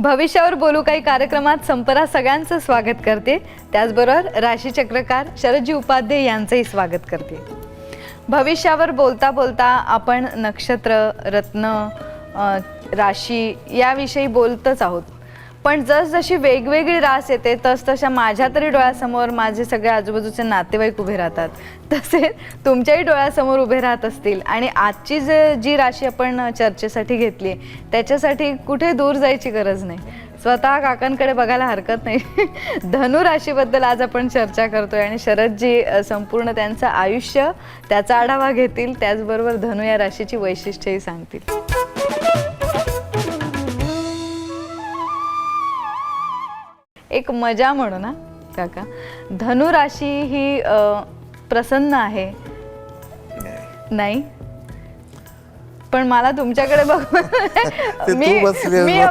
भविष्यावर बोलू काही कार्यक्रमात संपरा सगळ्यांचं स्वागत करते. त्याचबरोबर राशीचक्रकार शरदजी उपाध्ये यांचंही स्वागत करते. भविष्यावर बोलता बोलता आपण नक्षत्र, रत्न, राशी याविषयी बोलतच आहोत. पण जसजशी वेगवेगळी रास येते तसतशा माझ्या तरी डोळ्यासमोर माझे सगळे आजूबाजूचे नातेवाईक उभे राहतात. तसेच तुमच्याही डोळ्यासमोर उभे राहत असतील. आणि आजची जी राशी आपण चर्चेसाठी घेतली त्याच्यासाठी कुठे दूर जायची गरज नाही, स्वतः काकांकडे बघायला हरकत नाही. धनु राशीबद्दल आज आपण चर्चा करतोय आणि शरदजी संपूर्ण त्यांचं आयुष्य त्याचा आढावा घेतील. त्याचबरोबर धनु या राशीची वैशिष्ट्यही सांगतील. एक मजा म्हणू ना काका, धनु राशी ही प्रसन्न आहे नाही, पण मला तुमच्याकडे बघून मी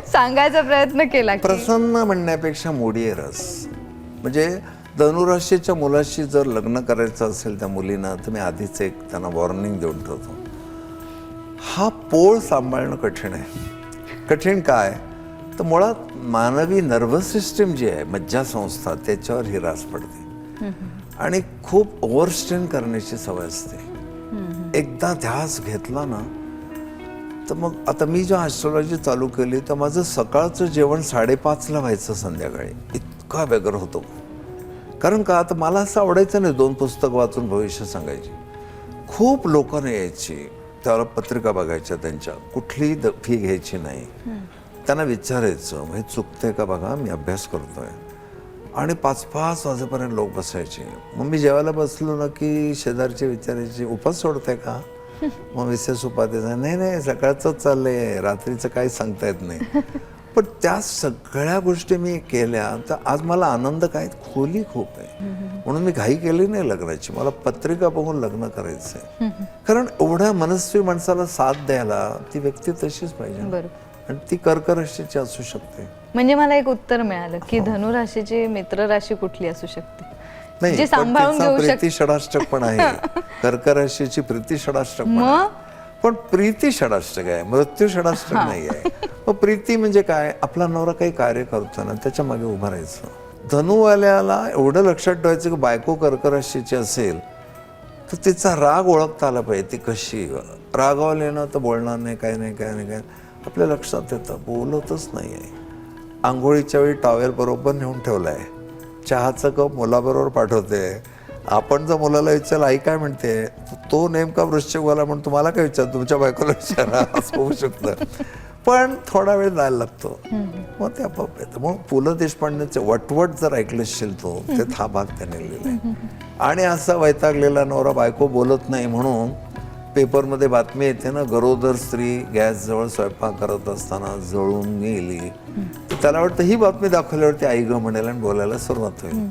सांगायचा प्रयत्न केला. प्रसन्न म्हणण्यापेक्षा मोडी रस. म्हणजे धनुराशीच्या मुलाशी जर लग्न करायचं असेल त्या मुलींना तर मी आधीच एक त्यांना वॉर्निंग देऊन ठेवतो. हा पोळ सांभाळणं कठीण आहे. कठीण काय तर मुळात मानवी नर्वस सिस्टीम जी आहे, मज्जासंस्था, त्याच्यावर ही रास पडते आणि खूप ओव्हरस्ट्रेन करण्याची सवय असते. एकदा ध्यास घेतला ना तर मग आता मी जेव्हा ॲस्ट्रॉलॉजी चालू केली तर माझं सकाळचं जेवण 5:30ला व्हायचं संध्याकाळी. इतका व्यग्र होतो. कारण का आता मला असं आवडायचं नाही 2 पुस्तक वाचून भविष्य सांगायची. खूप लोकांना यायची, त्याला पत्रिका बघायच्या, त्यांच्या कुठलीही फी घ्यायची नाही. त्यांना विचारायचं हे चुकतंय का बघा, मी अभ्यास करतोय. आणि 5-5 वाजेपर्यंत लोक बसायचे. मग मी जेवायला बसलो ना की शेजारचे विचारायचे उपास सोडताय का. मग मिसेस उपाध्ये नाही नाही सकाळचंच चाललंय, रात्रीचं काही सांगता येत नाही. पण त्या सगळ्या गोष्टी मी केल्या तर आज मला आनंद काय, खोली खूप आहे. म्हणून मी घाई केली नाही लग्नाची. मला पत्रिका बघून लग्न करायचंय. कारण एवढ्या मनस्वी माणसाला साथ द्यायला ती व्यक्ती तशीच पाहिजे आणि ती कर्क राशीची असू शकते. म्हणजे मला एक उत्तर मिळालं की धनु राशीची मित्र राशी कुठली असू शकते, नाही जी सांभाळून घेऊ शकते. प्रीती षडाष्टक पण आहे. कर्क राशीची प्रीती षडाष्टक पण आहे. पण प्रीती षडाष्टक आहे, मृत्यू षडाष्टक नाही आहे. मग प्रीती म्हणजे काय, आपला नवरा काही कार्य करतो ना त्याच्या मागे उभं राहायचं. धनुवाल्याला एवढं लक्षात ठेवायचं की बायको कर्क राशीची असेल तर तिचा राग ओळखता आला पाहिजे. ती कशी रागावले ना तर बोलणार नाही, काय नाही काय नाही काय. आपल्या लक्षात येतं बोलतच नाही आहे. आंघोळीच्या वेळी टॉवेल बरोबर नेऊन ठेवला आहे. चहाचं कप मुलाबरोबर पाठवते. आपण जर मुलाला विचारलं आई काय म्हणते, तो नेमका वृश्चिकवाला म्हणून तुम्हाला काय विचार, तुमच्या बायकोला विचारा, असं होऊ शकतं. पण थोडा वेळ जायला लागतो, मग ते आपोआप येतं. मग पु ल देशपांडेचे वटवट जर ऐकलं असेल तो, ते हा भाग त्याने लिहिलाय. आणि असा वैतागलेला नवरा बायको बोलत नाही म्हणून पेपरमध्ये बातमी येते ना, गरोदर स्त्री गॅसजवळ स्वयंपाक करत असताना जळून गेली. त्याला वाटतं ही बातमी दाखवल्यावरती आई ग म्हणेल आणि बोलायला सुरुवात होईल.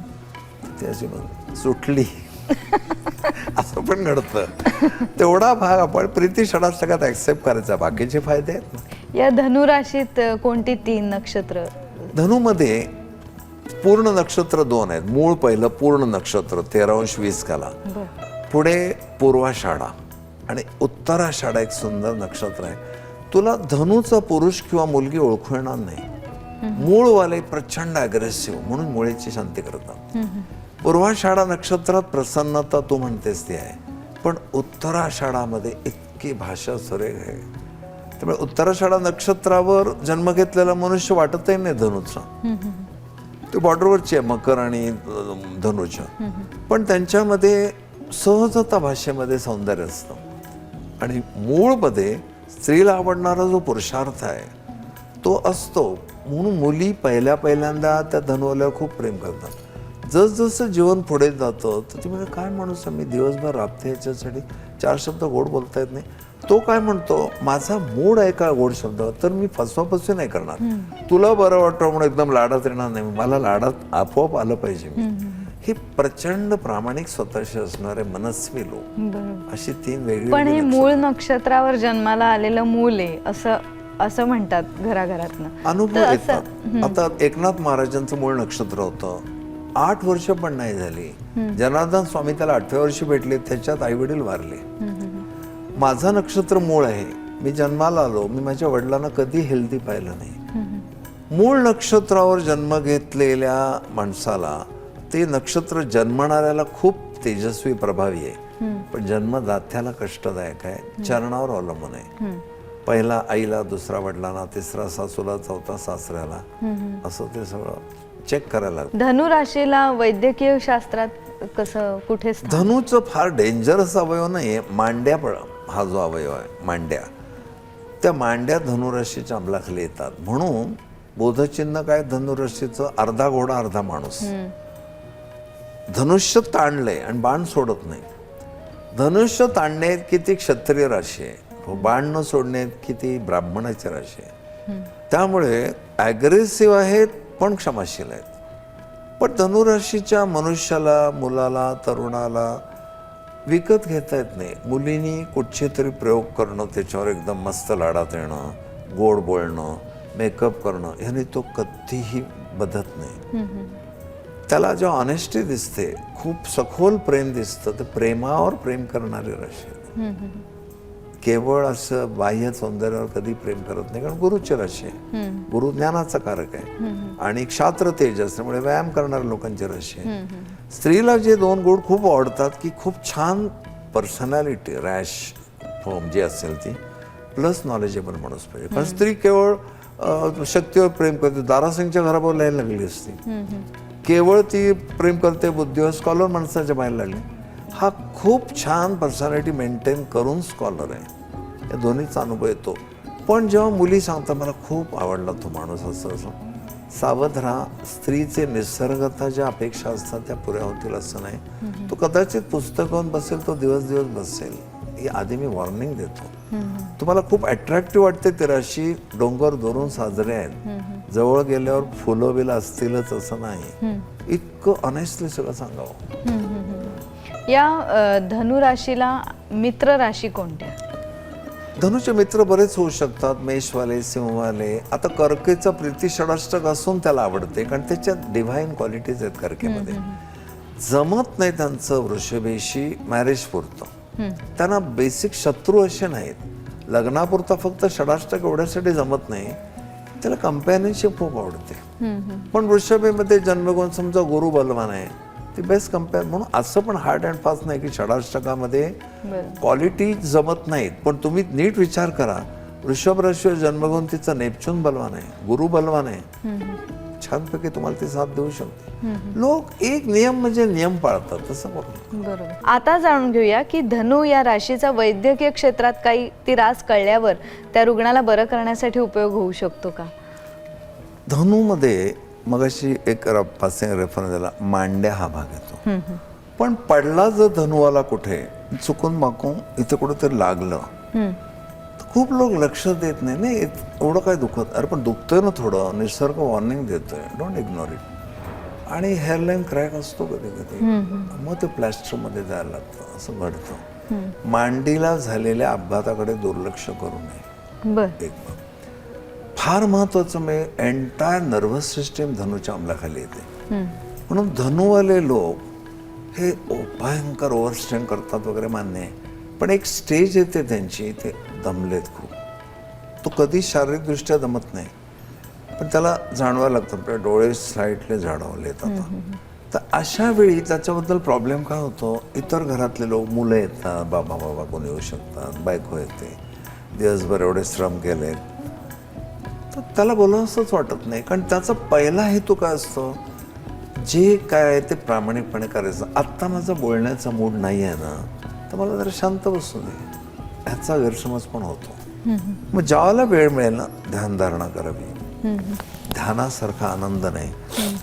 ती अशी सुटली असं पण घडतं. तेवढा भाग आपण प्रीती षडाष्टकात ऍक्सेप्ट करायचा. बाकीचे फायदे आहेत ना. या धनु राशीत कोणती 3 नक्षत्र? धनुमध्ये पूर्ण नक्षत्र 2 आहेत. मूळ पहिलं पूर्ण नक्षत्र 13-20 काला, पुढे पूर्वाषाढा आणि उत्तराषाढा एक सुंदर नक्षत्र आहे. तुला धनुचा पुरुष किंवा मुलगी ओळखू येणार नाही. मूळवाले प्रचंड अग्रेसिव्ह म्हणून मुळेची शांती करतात. पूर्वाषाढा नक्षत्रात प्रसन्नता तू म्हणतेस ती आहे, पण उत्तराषाढामध्ये इतकी भाषा सुरेख आहे. त्यामुळे उत्तराषाढा नक्षत्रावर जन्म घेतलेला मनुष्य वाटतही नाही धनुचा. ते बॉर्डरवरची आहे मकर आणि धनुच्या. पण त्यांच्यामध्ये सहजता भाषेमध्ये सौंदर्य असतं. आणि मूळमध्ये स्त्रीला आवडणारा जो पुरुषार्थ आहे तो असतो. म्हणून मुली पहिल्यांदा त्या धनुवाल्यावर खूप प्रेम करतात. जसजसं जीवन पुढे जातं तर ती म्हणजे काय माणूस आहे, मी दिवसभर राबते याच्यासाठी, 4 शब्द गोड बोलता येत नाही. तो काय म्हणतो, माझा मूड आहे का गोड शब्द, तर मी फसवाफसवी नाही करणार. तुला बरं वाटतं म्हणून एकदम लाडात येणार नाही, मला लाडात आपोआप आलं पाहिजे. हे प्रचंड प्रामाणिक स्वतःशी असणारे मनस्वी लोक. अशी 3 वेगळी. पण हे मूळ नक्षत्रावर जन्माला आलेलं मूल आहे असं म्हणतात घराघरातनं. अनुभव येतात. आता एकनाथ महाराजांचं मूळ नक्षत्र होतं. 8 वर्ष पण नाही झाली, जनार्दन स्वामी त्याला 8व्या वर्षी भेटले, त्याच्यात आई वडील वारले. माझा नक्षत्र मूळ आहे. मी जन्माला आलो, मी माझ्या वडिलांना कधी हेल्दी पाहिलं नाही. मूळ नक्षत्रावर जन्म घेतलेल्या माणसाला ते नक्षत्र जन्मणाऱ्याला खूप तेजस्वी प्रभावी आहे, पण जन्मदात्याला कष्टदायक आहे, चरणावर अवलंबून आहे. पहिला आईला, दुसरा वडिलांना, तिसरा सासूला, चौथा सासऱ्याला, असं ते सगळं चेक करायला लागतं. धनु राशीला वैद्यकीय शास्त्रात कसं कुठे स्थान? धनुचं फार डेंजरस अवयव नाही आहे. मांड्या हा जो अवयव आहे, मांड्या, त्या मांड्या धनुराशीच्या अंमलाखाली येतात. म्हणून बोधचिन्ह काय धनुराशीचं? अर्धा घोडा अर्धा माणूस. धनुष्य ताणलंय आणि बाण सोडत नाही. धनुष्य ताणणे किती क्षत्रिय राशी आहे, बाण न सोडणे किती ब्राह्मणाची राशी आहे. त्यामुळे ॲग्रेसिव्ह आहेत पण क्षमाशील आहेत. पण धनुराशीच्या मनुष्याला, मुलाला, तरुणाला विकत घेता येत नाही. मुलींनी कुठचे तरी प्रयोग करणं, त्याच्यावर एकदम मस्त लाडात येणं, गोड बोलणं, मेकअप करणं, ह्याने तो कधीही बदलत नाही. त्याला जेव्हा ऑनेस्टी दिसते, खूप सखोल प्रेम दिसतं, तर प्रेमावर प्रेम करणारी राशी. केवळ असं बाह्य सौंदर्यावर कधी प्रेम करत नाही, कारण गुरुची राशी आहे. गुरु ज्ञानाचा कारक आहे आणि क्षात्र तेज असल्यामुळे व्यायाम करणाऱ्या लोकांची राशी आहे. स्त्रीला जे दोन गुण खूप आवडतात की खूप छान पर्सनॅलिटी, रॅश फॉर्म जी असेल ती, प्लस नॉलेजेबल माणूस पाहिजे. कारण स्त्री केवळ शक्तीवर प्रेम करते, दारासिंगच्या घरावर लिहायला लागली असती. केवळ ती प्रेम करते बुद्धिवर, स्कॉलर माणसाच्या बाहेर लागली. हा खूप छान पर्सनॅलिटी मेंटेन करून स्कॉलर आहे. या दोन्हीचा अनुभव येतो. पण जेव्हा मुली सांगतात मला खूप आवडला तो माणूस, असं असं, सावध राहा. स्त्रीचे निसर्गतः ज्या अपेक्षा असतात त्या पुऱ्या होतील असं नाही. तो कदाचित पुस्तकावर बसेल, तो दिवस दिवस बसेल. ही आधी मी वॉर्निंग देतो. तुम्हाला खूप अट्रॅक्टिव्ह वाटते ती राशी, डोंगर दोरून साजरे आहेत, जवळ गेल्यावर फुलं बिलं असतीलच असं नाही. इतकं ऑनेस्टली सगळं सांगावं. या धनु राशीला मित्र राशी कोणत्या? धनुचे मित्र बरेच होऊ शकतात, मेषवाले, सिंहवाले. आता कर्केचा प्रीती षडाष्टक असून त्याला आवडते, कारण त्याच्यात डिव्हाइन क्वालिटीज आहेत कर्केमध्ये. जमत नाही त्यांचं वृषभेशी मॅरेज पुरतं. त्यांना बेसिक शत्रू असे नाहीत. लग्नापुरता फक्त षडाष्टक एवढ्यासाठी जमत नाही, त्याला कंपॅनियनशिप खूप आवडते. पण वृषभेमध्ये जन्मगुण, समजा गुरु बलवान आहे, ती बेस्ट कंपेअर. म्हणून असं पण हार्ड अँड फास्ट नाही की षडाष्टकामध्ये क्वालिटी जमत नाहीत. पण तुम्ही नीट विचार करा, वृषभ राशीवर जन्मगुण तिचा नेपच्यून बलवान आहे, गुरु बलवान आहे, छानपैकी तुम्हाला ती साथ देऊ शकते. लोक एक नियम म्हणजे नियम पाळतात, तसं करू. बरोबर. आता जाणून घेऊया की धनु या राशीचा वैद्यकीय क्षेत्रात काही ती रास कळल्यावर त्या रुग्णाला बरं करण्यासाठी उपयोग होऊ शकतो का? धनुमध्ये मगाशी एक पासिंग रेफरन्स दिला, मांड्या हा भाग येतो. पण पडला जर धनुवाला कुठे चुकून माकून इथे कुठेतरी लागलं, खूप लोक लक्ष देत नाही. नाही एवढं काय दुखत, अरे पण दुखतोय ना थोडं, निसर्ग वॉर्निंग देतोय, डोंट इग्नोर इट. आणि हेअरलाईन क्रॅक असतो कधी कधी, मग ते प्लॅस्टरमध्ये जायला लागतं, असं घडतं. मांडीला झालेल्या अपघाताकडे दुर्लक्ष करू नये. एक फार महत्वाचं म्हणजे एंटायर नर्व्हस सिस्टीम धनुच्या अंमलाखाली येते. म्हणून धनुवाले लोक हे भयंकर ओव्हरस्ट्रेन करतात वगैरे मान्य आहे, पण एक स्टेज येते त्यांची, ते दमलेत खूप. तो कधी शारीरिकदृष्ट्या दमत नाही, पण त्याला जाणवायला लागतं. आपले डोळे स्लाइटली झाडावले येतात. तर अशा वेळी त्याच्याबद्दल प्रॉब्लेम काय होतो, इतर घरातले लोक, मुलं येतात, बाबा बाबा कोणी येऊ शकतात, बायको येते, दिवसभर एवढे श्रम केले, तर त्याला बोलावंसंच वाटत नाही. कारण त्याचा पहिला हेतू काय असतो, जे काय आहे ते प्रामाणिकपणे करायचं. आत्ता माझा बोलण्याचा मूड नाही आहे ना, तर मला जरा शांत बसू दे, ह्याचा गैरसमज पण होतो. मग ज्यावेळेला वेळ मिळेल ना, ध्यानधारणा करावी. ध्यानासारखा आनंद नाही.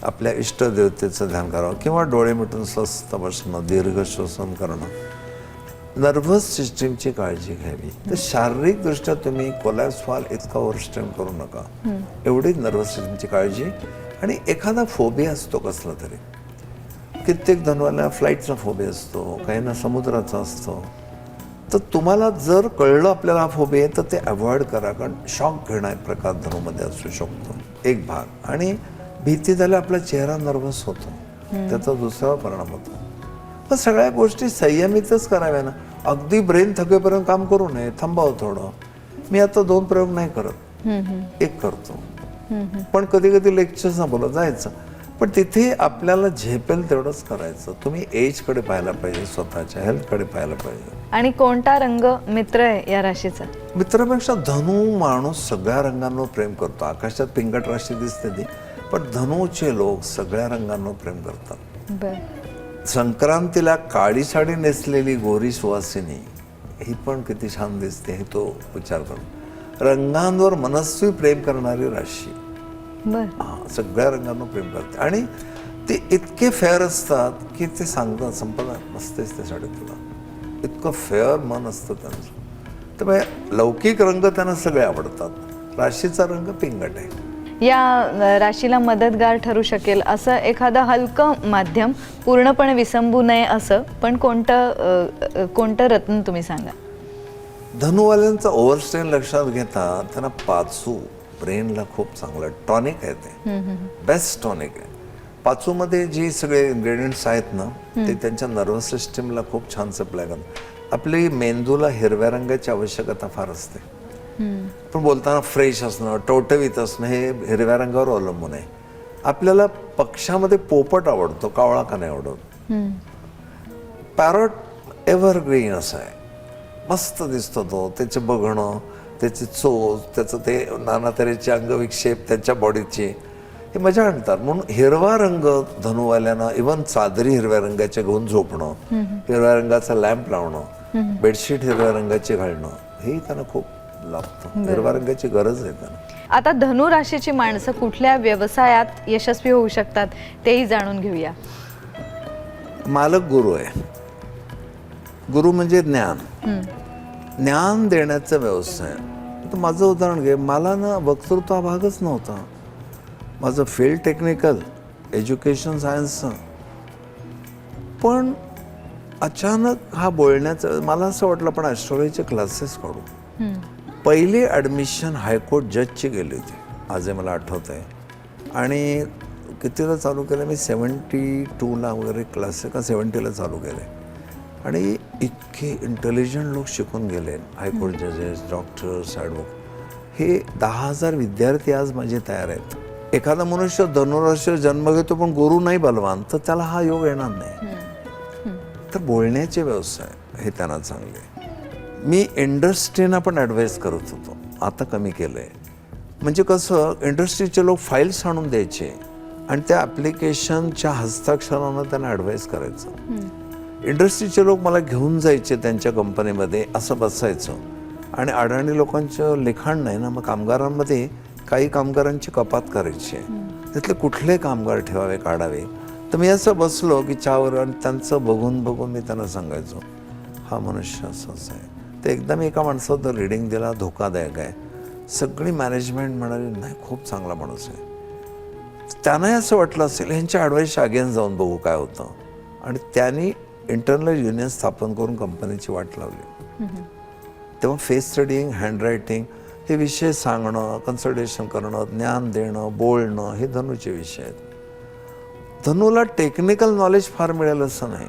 आपल्या इष्टदेवतेचं ध्यान करावं किंवा डोळे मिटून स्वस्थ बसणं, दीर्घ श्वसन करणं, नर्व्हस सिस्टीमची काळजी घ्यावी. तर शारीरिकदृष्ट्या तुम्ही कोलॅप्स व्हाल इतका ओव्हरस्ट्रेन करू नका, एवढीच नर्व्हस सिस्टीमची काळजी. आणि एखादा फोबिया असतो कसला तरी, कित्येक धनवाला फ्लाईटचा फोबिया असतो, काहींना समुद्राचा असतो. तर तुम्हाला जर कळलं आपल्याला हा फोबिया आहे, तर ते अवॉइड करा, कारण शॉक घेणं एक प्रकार धनुमध्ये असू शकतो, एक भाग. आणि भीती झाल्या आपला चेहरा नर्व्हस होतो, त्याचा दुसरा परिणाम होतो. पण सगळ्या गोष्टी संयमितच कराव्या ना. अगदी ब्रेन थकेपर्यंत काम करू नये, थांबावं थोडं. मी आता 2 प्रयोग नाही करत, एक करतो. पण कधी कधी लेक्चर्स ना बोलत जायचं, पण तिथे आपल्याला झेपेल तेवढंच करायचं. तुम्ही एजकडे पाहायला पाहिजे, स्वतःच्या हेल्थकडे पाहायला पाहिजे. आणि कोणता रंग मित्र आहे या राशीचा? मित्रापेक्षा धनु माणूस सगळ्या रंगांवर प्रेम करतो. आकाशात पिंगट राशी दिसते ती, पण धनुचे लोक सगळ्या रंगांवर प्रेम करतात. बर. संक्रांतीला काळी साडी नेसलेली गोरी सुवासिनी ही पण किती छान दिसते हे तो विचार करतो. रंगांवर मनस्वी प्रेम करणारी राशी बर. सगळ्या रंगांवर प्रेम करते आणि ते इतके फेअर असतात की ते सांगतात संपदा नसतेच त्यासाठी तुला, इतकं फेअर मन असतं त्यांचं. तर लौकिक रंग त्यांना सगळे आवडतात. राशीचा रंग पिंगट आहे. या राशीला मदतगार ठरू शकेल असं एखादं हलकं माध्यम, पूर्णपणे विसंबू नये असं, पण कोणतं रत्न तुम्ही सांगा? धनुवाल्यांचा ओव्हरस्ट्रेन लक्षात घेता त्यांना पाचू ब्रेनला खूप चांगलं टॉनिक आहे. ते बेस्ट टॉनिक आहे. पाचूमध्ये जी सगळे इन्ग्रेडियंट्स आहेत ना ते त्यांच्या नर्वस सिस्टीमला खूप छान सप्लाय करतात. आपली मेंदूला हिरव्या रंगाची आवश्यकता फार असते, पण बोलताना फ्रेश असणं, टवटवीत असणं हे हिरव्या रंगावर अवलंबून आहे. आपल्याला पक्षामध्ये पोपट आवडतो, कावळा का नाही आवडत? पॅरट एव्हरग्रीन असा आहे, मस्त दिसतो तो. त्याचे बघणं, त्याची चोच, त्याचं ते नाना तऱ्हेचे अंगविक्षेप त्यांच्या बॉडीचे हे मजा आणतात. म्हणून हिरवा रंग धनुवाल्यांना, इव्हन चादरी हिरव्या रंगाच्या घेऊन झोपणं, हिरव्या रंगाचा लॅम्प लावणं, बेडशीट हिरव्या रंगाची घालणं हेही त्यांना खूप लागतं. हिरव्या रंगाची गरज आहे त्यांना. आता धनु राशीची माणसं कुठल्या व्यवसायात यशस्वी होऊ शकतात तेही जाणून घेऊया. मालक गुरु आहे. गुरु म्हणजे ज्ञान, ज्ञान देण्याचा व्यवसाय. तर माझं उदाहरण घे, मला ना वक्तृत्व हा भागच नव्हता. माझं फील्ड टेक्निकल, एज्युकेशन सायन्सचं, पण अचानक हा बोलण्याचं मला असं वाटलं आपण ॲस्ट्रॉलॉजीचे क्लासेस काढू. पहिली ॲडमिशन हायकोर्ट जजची गेली होती, आजही मला आठवत आहे. आणि कितीला चालू केलं मी, 72ला वगैरे क्लासेस का 70ला चालू केले. आणि इतके इंटेलिजंट लोक शिकून गेले, हायकोर्ट जजेस, डॉक्टर्स, ॲडव्होकेट. हे 10,000 विद्यार्थी आज माझे तयार आहेत. एखादा मनुष्य धनुराशीत जन्म घेतो पण गुरु नाही बलवान, तर त्याला हा योग येणार नाही. तर बोलण्याचे व्यवसाय हे त्यांना चांगले. मी इंडस्ट्रीना पण ॲडवाईस करत होतो, आता कमी केलं आहे. म्हणजे कसं, इंडस्ट्रीचे लोक फाईल्स आणून द्यायचे आणि त्या ॲप्लिकेशनच्या हस्ताक्षरानं त्यांना ॲडवाईस करायचं. इंडस्ट्रीचे लोक मला घेऊन जायचे त्यांच्या कंपनीमध्ये, असं बसायचं. आणि अडाणी लोकांचं लिखाण नाही ना, मग कामगारांमध्ये काही कामगारांची कपात करायची आहे, त्यातले कुठले कामगार ठेवावे, काढावे. तर मी असं बसलो की चहावर आणि त्यांचं बघून बघून मी त्यांना सांगायचो हा मनुष्य असंच आहे. तर एकदा मी एका माणसाचं रिडिंग दिला, धोकादायक आहे. सगळी मॅनेजमेंट म्हणाली नाही खूप चांगला माणूस आहे. त्यांनाही असं वाटलं असेल ह्यांच्या ॲडवाईसच्या अगेन्स्ट जाऊन बघू काय होतं. आणि त्यांनी इंटरनल युनियन स्थापन करून कंपनीची वाट लावली. तेव्हा फेस स्टडिंग, हँडरायटिंग हे विषय सांगणं, कन्सल्टेशन करणं, ज्ञान देणं, बोलणं हे धनुचे विषय आहेत. धनुला टेक्निकल नॉलेज फार मिळेल असं नाही,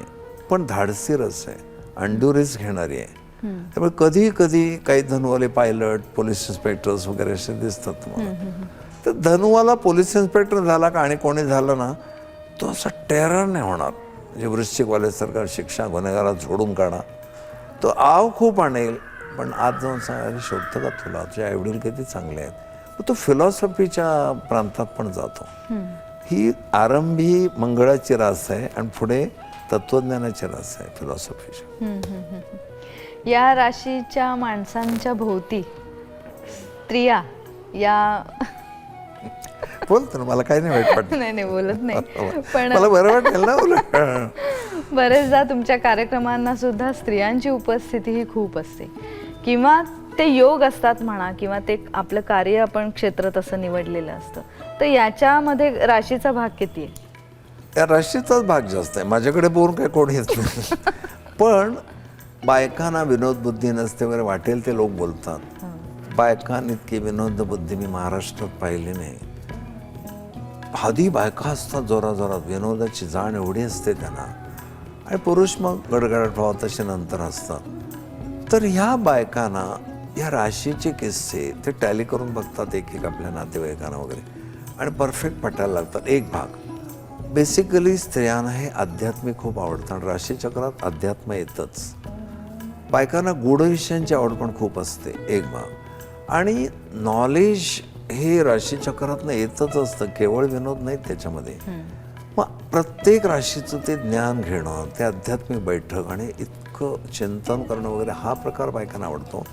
पण धाडसी रस आहे, अंडू रिस्क घेणारी आहे. त्यामुळे कधी कधी काही धनुवाले पायलट, पोलीस इन्स्पेक्टर्स वगैरे असे दिसतात तुम्हाला. तर धनुवाला पोलीस इन्स्पेक्टर झाला का आणि कोणी झालं ना, तो असा टेरर नाही होणार. म्हणजे वृश्चिकवाल्यासारखा शिक्षा गुन्हेगारात झोडून काढा. तो आव खूप आणेल, पण आज जाऊन सांगायला शोधतं का तुला, तुझे आईवडील किती चांगले आहेत. मग तो फिलॉसॉफीच्या प्रांतात पण जातो. ही आरंभी मंगळाची रास आहे आणि पुढे तत्वज्ञानाची रास आहे फिलॉसॉफीची. या राशीच्या माणसांच्या भोवती स्त्रिया या बोलतो ना, मला काही नाही वाईट वाटत. नाही बोलत नाही, पण मला बरं वाटेल ना उलट. बरेचदा तुमच्या कार्यक्रमांना सुद्धा स्त्रियांची उपस्थिती ही खूप असते, किंवा ते योग असतात म्हणा, किंवा ते आपलं कार्य आपण क्षेत्र तसं निवडलेलं असतं. तर याच्यामध्ये राशीचा भाग किती आहे? या राशीचाच भाग जास्त आहे. माझ्याकडे बोलून काय कोणी येत नाही. पण बायकांना विनोद बुद्धी नसते वगैरे वाटेल ते लोक बोलतात. बायकांइतकी विनोद बुद्धी मी महाराष्ट्रात पाहिली नाही. आधी बायका असतात जोराजोरात, विनोदाची जाण एवढी असते त्यांना, आणि पुरुष मग गडगडाट व्हावं तसे नंतर असतात. तर ह्या बायकांना या राशीचे किस्से ते टॅली करून बघतात एक एक आपल्या नातेवाईकांना वगैरे आणि परफेक्ट पटायला लागतात. एक भाग बेसिकली स्त्रियांना हे अध्यात्मिक खूप आवडतं आणि राशीचक्रात अध्यात्म येतच. बायकांना गूढ विषयांची आवड पण खूप असते, एक भाग. आणि नॉलेज हे राशीचक्रातनं येतच असतं, केवळ विनोद नाहीत त्याच्यामध्ये. मग प्रत्येक राशीचं ते ज्ञान घेणं, ते आध्यात्मिक बैठक आणि इतकं चिंतन करणं वगैरे हा प्रकार बायकांना आवडतो.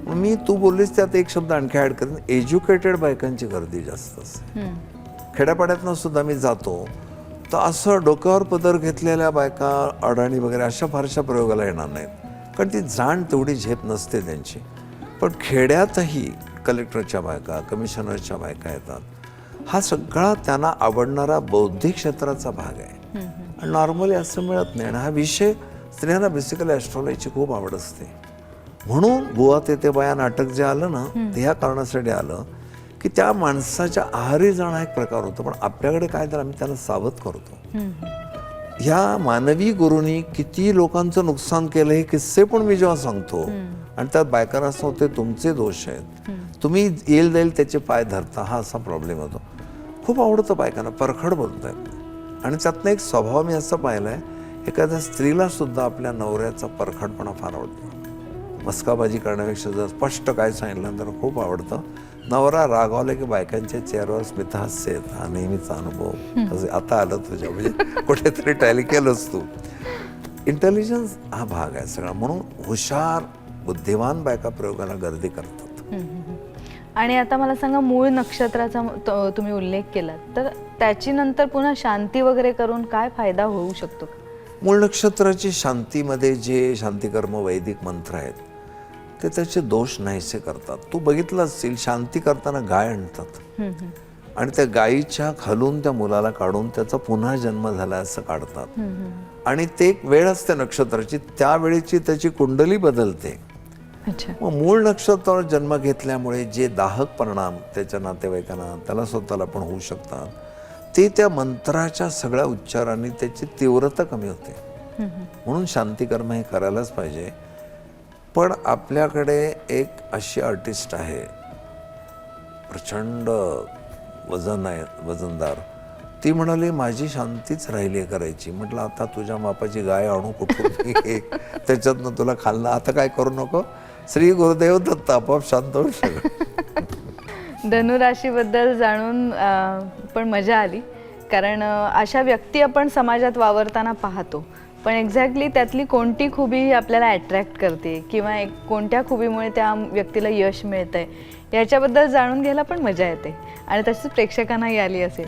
मी तू बोललीस त्यात एक शब्द आणखी ॲड करेन, एज्युकेटेड बायकांची गर्दी जास्त असते. खेड्यापाड्यातनं सुद्धा मी जातो तर असं डोक्यावर पदर घेतलेल्या बायका अडाणी वगैरे अशा फारशा प्रयोगाला येणार नाहीत, कारण ती जाण तेवढी झेप नसते त्यांची. पण खेड्यातही कलेक्टरच्या बायका, कमिशनरच्या बायका येतात. हा सगळा त्यांना आवडणारा बौद्धिक क्षेत्राचा भाग आहे आणि नॉर्मली असं मिळत नाही. आणि हा विषय स्त्रियांना बेसिकली ॲस्ट्रॉलॉजीची खूप आवड असते. म्हणून बुवा ते बाया नाटक जे आलं ना ते ह्या कारणासाठी आलं की त्या माणसाच्या आहारी जाणं हा एक प्रकार होतो, पण आपल्याकडे काय तर आम्ही त्याला सावध करतो. ह्या मानवी गुरूंनी किती लोकांचं नुकसान केलं हे किस्से पण मी जेव्हा सांगतो आणि त्यात बायकांना सांगतो ते तुमचे दोष आहेत, तुम्ही येईल जाईल त्याचे पाय धरता, हा असा प्रॉब्लेम होतो. खूप आवडतं बायकांना, परखड बोलतायत. आणि त्यातनं एक स्वभाव मी असं पाहिलं आहे, एखाद्या स्त्रीला सुद्धा आपल्या नवऱ्याचा परखडपणा फार आवडतो. मस्काबाजी करण्यापेक्षा जर स्पष्ट काय सांगितलं तर खूप आवडतं. नवरा रागावले की बायकांच्या चेहऱ्यावर स्मितहास्य येतं, हा नेहमीचा अनुभव. आता आलं तुझ्या, म्हणजे कुठेतरी टॅली केलंच तू. इंटेलिजन्स हा भाग आहे सगळा, म्हणून हुशार बुद्धिमान बायका प्रयोगाला गर्दी करतात. आणि आता मला सांगा, मूळ नक्षत्राचा तुम्ही उल्लेख केला, तर त्याची नंतर पुन्हा शांती वगैरे करून काय फायदा होऊ शकतो? मूळ नक्षत्राची शांतीमध्ये जे शांतिकर्म वैदिक मंत्र आहेत ते त्याचे दोष नाहीसे करतात. तू बघितलं असतील, शांती करताना गाय आणतात आणि त्या गायीच्या खालून त्या मुलाला काढून त्याचा पुन्हा जन्म झाला असं काढतात. आणि ते एक वेळ असते नक्षत्राची, त्यावेळेची त्याची कुंडली बदलते. मग मूळ नक्षत्रावर जन्म घेतल्यामुळे जे दाहक परिणाम त्याच्या नातेवाईकांना, त्याला स्वतःला पण होऊ शकतात, ते त्या मंत्राच्या सगळ्या उच्चारांनी त्याची तीव्रता कमी होते. म्हणून शांतिकर्म हे करायलाच पाहिजे. पण आपल्याकडे एक अशी आर्टिस्ट आहे, प्रचंड वजन आहे, वजनदार. ती म्हणाली माझी शांतीच राहिली आहे करायची. म्हटलं आता तुझ्या मापाची गाय आणू कुठून, त्याच्यातनं तुला खाल्लं, आता काय करू नको, श्री गुरुदेव दत्त, आपोआप शांत होऊ शकत. धनुराशीबद्दल जाणून पण मजा आली, कारण अशा व्यक्ती आपण समाजात वावरताना पाहतो, पण एक्झॅक्टली त्यातली कोणती खूबी आपल्याला अट्रॅक्ट करते किंवा कोणत्या खूबीमुळे त्या व्यक्तीला यश मिळतंय याच्याबद्दल जाणून घ्यायला पण मजा येते आणि तसंच प्रेक्षकांनाही आली असेल.